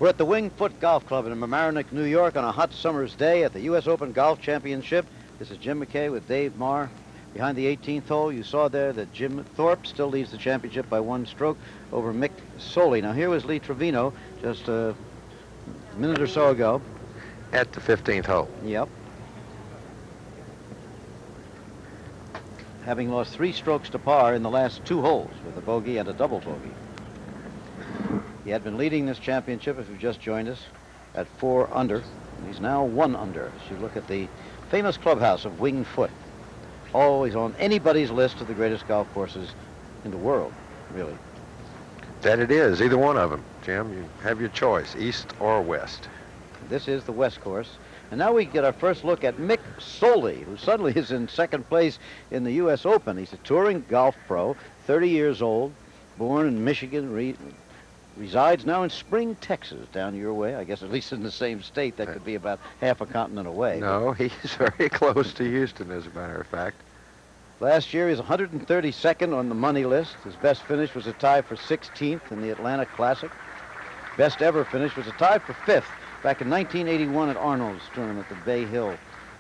We're at the Wingfoot Golf Club in Mamaroneck, New York on a hot summer's day at the U.S. Open Golf Championship. This is Jim McKay with Dave Marr. Behind the 18th hole, you saw there that Jim Thorpe still leads the championship by 1 stroke over Mick Soley. Now, here was Lee Trevino just a minute or so ago. At the 15th hole. Yep. Having lost 3 strokes to par in the last 2 holes with a bogey and a double bogey. He had been leading this championship, if you've just joined us, at 4 under. And he's now 1 under. As you look at the famous clubhouse of Wingfoot, always on anybody's list of the greatest golf courses in the world, really. That it is, either one of them, Jim. You have your choice, east or west. This is the west course. And now we get our first look at Mick Soley, who suddenly is in 2nd place in the U.S. Open. He's a touring golf pro, 30 years old, born in Michigan, resides now in Spring, Texas, down your way. I guess at least in the same state. That could be about half a continent away. No, he's very close to Houston, as a matter of fact. Last year, he was 132nd on the money list. His best finish was a tie for 16th in the Atlanta Classic. Best ever finish was a tie for 5th back in 1981 at Arnold's tournament, the Bay Hill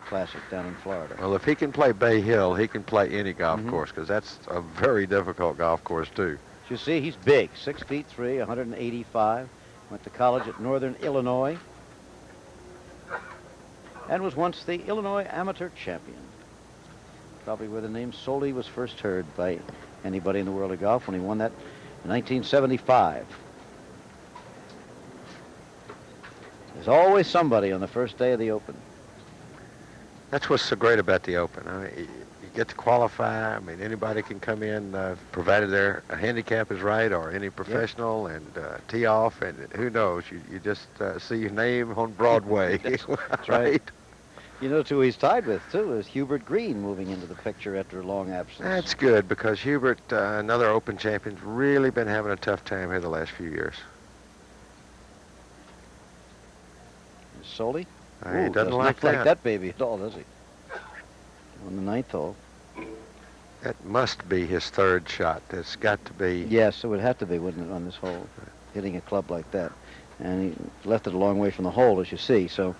Classic down in Florida. Well, if he can play Bay Hill, he can play any golf course, because that's a very difficult golf course, too. You see, he's big, 6'3", 185. Went to college at Northern Illinois. And was once the Illinois Amateur Champion. Probably where the name Soley was first heard by anybody in the world of golf when he won that in 1975. There's always somebody on the first day of the Open. That's what's so great about the Open. I mean, you get to qualify. I mean, anybody can come in, provided their handicap is right, or any professional, and tee off, and who knows? You just see your name on Broadway. That's right. You know who he's tied with, too, is Hubert Green moving into the picture after a long absence. That's good, because Hubert, another Open champion, really been having a tough time here the last few years. Soley? He doesn't like that baby at all, does he? On the 9th hole. That must be his 3rd shot. That's got to be. Yes, it would have to be, wouldn't it, on this hole, hitting a club like that. And he left it a long way from the hole, as you see. So,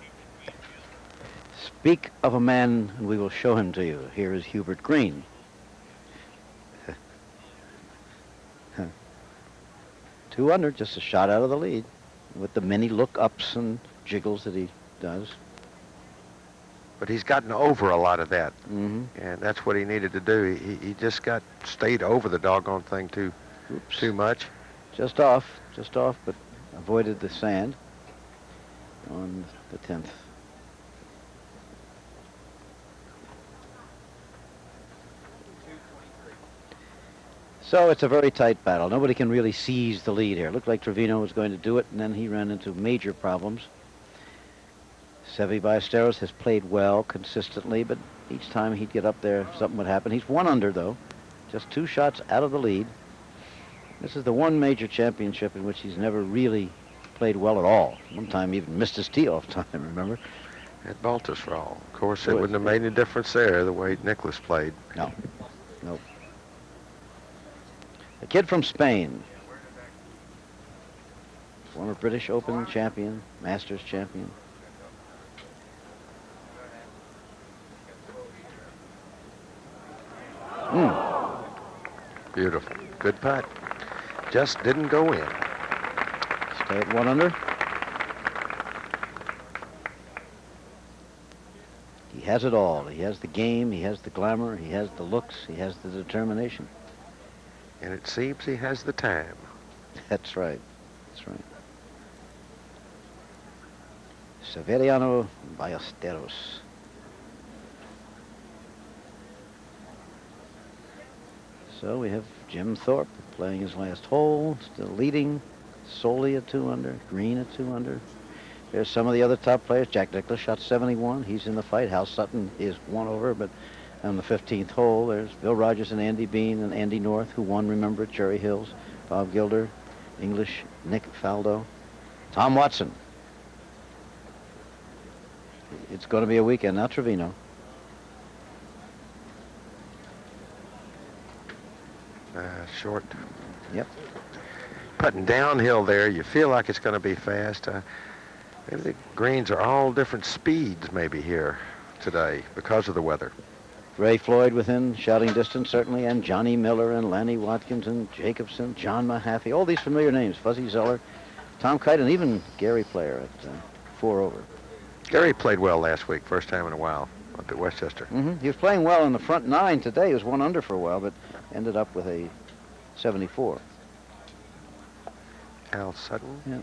speak of a man, and we will show him to you. Here is Hubert Green. 2 under, just a shot out of the lead, with the many look-ups and jiggles that he does. But he's gotten over a lot of that, and that's what he needed to do. He just stayed over the doggone thing too much. Just off, but avoided the sand on the 10th. So it's a very tight battle. Nobody can really seize the lead here. It looked like Trevino was going to do it, and then he ran into major problems. Seve Ballesteros has played well consistently, but each time he'd get up there, something would happen. He's 1 under, though, just 2 shots out of the lead. This is the one major championship in which he's never really played well at all. One time he even missed his tee-off time, remember? At Baltusrol. Of course, it wouldn't have made any difference there, the way Nicklaus played. No. A kid from Spain. Former British Open champion, Masters champion. Beautiful. Good putt. Just didn't go in. Stay at 1 under. He has it all. He has the game, he has the glamour, he has the looks, he has the determination. And it seems he has the time. That's right. Severiano Ballesteros. So we have Jim Thorpe playing his last hole, still leading. Soley at 2 under, Green at 2 under. There's some of the other top players. Jack Nicklaus shot 71. He's in the fight. Hal Sutton is 1 over, but on the 15th hole, there's Bill Rogers and Andy Bean and Andy North, who won, remember, at Cherry Hills. Bob Gilder, English, Nick Faldo, Tom Watson. It's going to be a weekend. Now Trevino. Short. Yep. putting downhill there. You feel like it's going to be fast. Maybe the greens are all different speeds maybe here today because of the weather. Ray Floyd within shouting distance, certainly, and Johnny Miller and Lanny Watkins and Jacobson, John Mahaffey, all these familiar names, Fuzzy Zeller, Tom Kite, and even Gary Player at 4 over. Gary played well last week, first time in a while up at Westchester. He was playing well in the front 9 today. He was 1 under for a while, but ended up with a 74. Al Sutton. Yeah.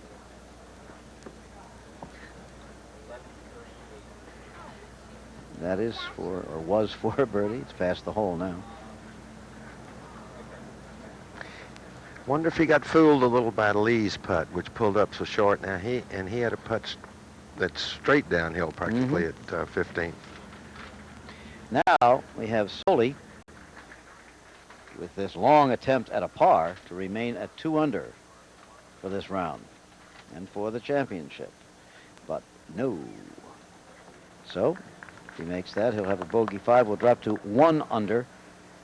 That is for, or was for a birdie. It's past the hole now. Wonder if he got fooled a little by Lee's putt, which pulled up so short. Now he had a putt that's straight downhill practically at 15. Now we have Soley with this long attempt at a par to remain at 2 under for this round and for the championship. But no. So if he makes that, he'll have a bogey 5. Will drop to 1 under.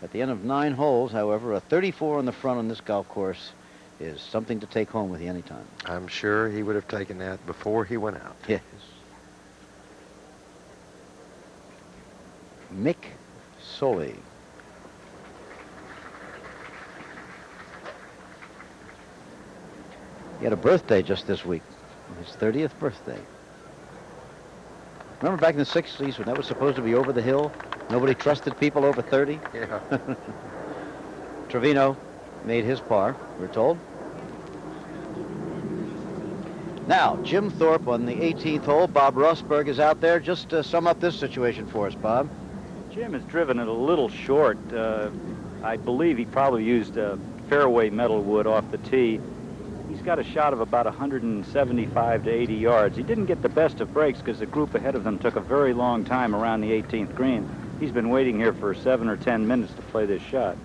At the end of 9 holes, however, a 34 on the front on this golf course is something to take home with you anytime. I'm sure he would have taken that before he went out. Yes. Mick Soley. He had a birthday just this week, his 30th birthday. Remember back in the 60s when that was supposed to be over the hill? Nobody trusted people over 30? Yeah. Trevino made his par, we're told. Now, Jim Thorpe on the 18th hole. Bob Rosberg is out there. Just sum up this situation for us, Bob. Jim has driven it a little short. I believe he probably used fairway metal wood off the tee. He's got a shot of about 175 to 80 yards. He didn't get the best of breaks because the group ahead of them took a very long time around the 18th green. He's been waiting here for 7 or 10 minutes to play this shot.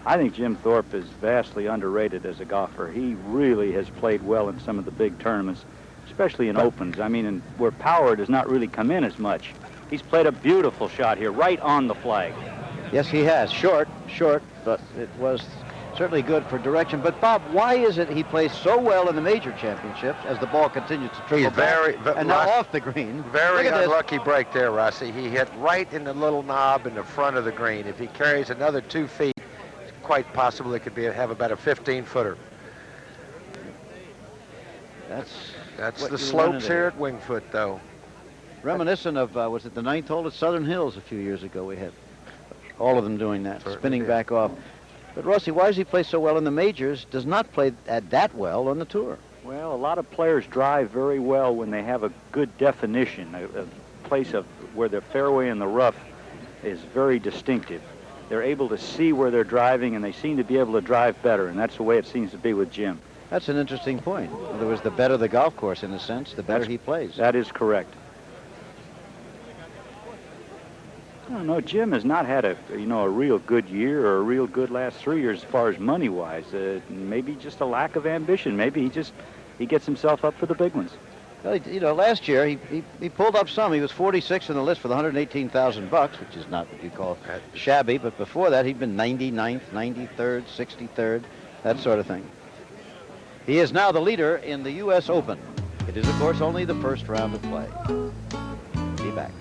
I think Jim Thorpe is vastly underrated as a golfer. He really has played well in some of the big tournaments, especially in opens. I mean, where power does not really come in as much. He's played a beautiful shot here, right on the flag. Yes, he has. Short, but it was certainly good for direction. But, Bob, why is it he plays so well in the major championships as the ball continues to trickle back and now off the green? Very unlucky break there, Rossi. He hit right in the little knob in the front of the green. If he carries another 2 feet, it's quite possible it could have about a 15-footer. That's the slopes here at Wingfoot, though. Reminiscent of, was it the 9th hole at Southern Hills a few years ago? We had all of them doing that, Certainly spinning did. back off. But, Rossi, why does he play so well in the majors, does not play that well on the tour? Well, a lot of players drive very well when they have a good definition, a place of where the fairway and the rough is very distinctive. They're able to see where they're driving, and they seem to be able to drive better, and that's the way it seems to be with Jim. That's an interesting point. In other words, the better the golf course, in a sense, the better he plays. That is correct. I don't know, Jim has not had a real good year or a real good last 3 years as far as money-wise. Maybe just a lack of ambition. Maybe he gets himself up for the big ones. Well, last year he pulled up some. He was 46 on the list for the $118,000, which is not what you call shabby. But before that, he'd been 99th, 93rd, 63rd, that sort of thing. He is now the leader in the U.S. Open. It is, of course, only the first round of play. Be back.